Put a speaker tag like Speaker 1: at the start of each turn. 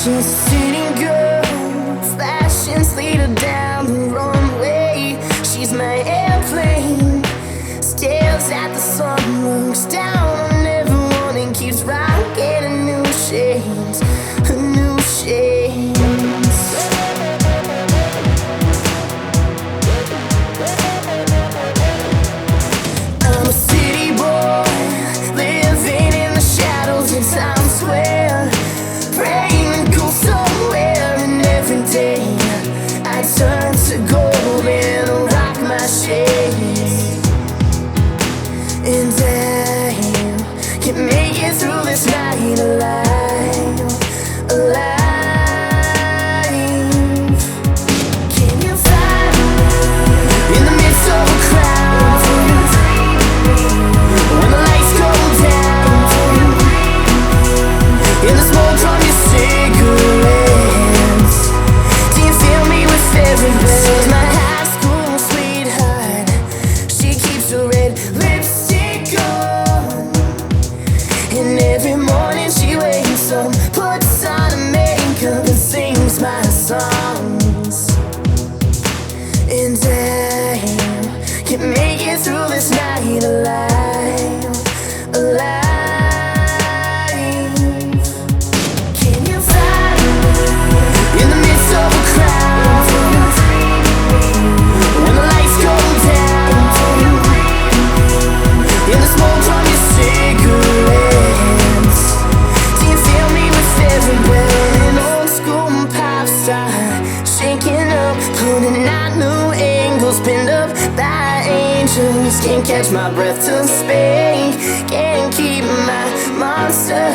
Speaker 1: She's a city girl, fashions lead her down the runway. She's my airplane, stares at the sun, looks down on everyone and keeps rocking a new shades, a new shades. I'm a city boy, living in the shadows in Times Square, praying to go somewhere. And every day I turn to gold and rock my shades. And I can make it through this night alive, alive. Can you find me in the midst of a crowd? When the lights go down, in the smoke from your cigarettes, do you feel me with every breath? My high school sweetheart, she keeps her red lipstick on, and every morning she wakes up, puts on her makeup and sings my songs. And I can make it through this night alive, alive. Can you find me in the midst of a crowd? When the lights go down, in the smoke from your cigarettes, do you feel me with every breath? An old school pop star, shaking up, putting out new angles, pinned up by angels. Can't catch my breath to speak, can't keep my monster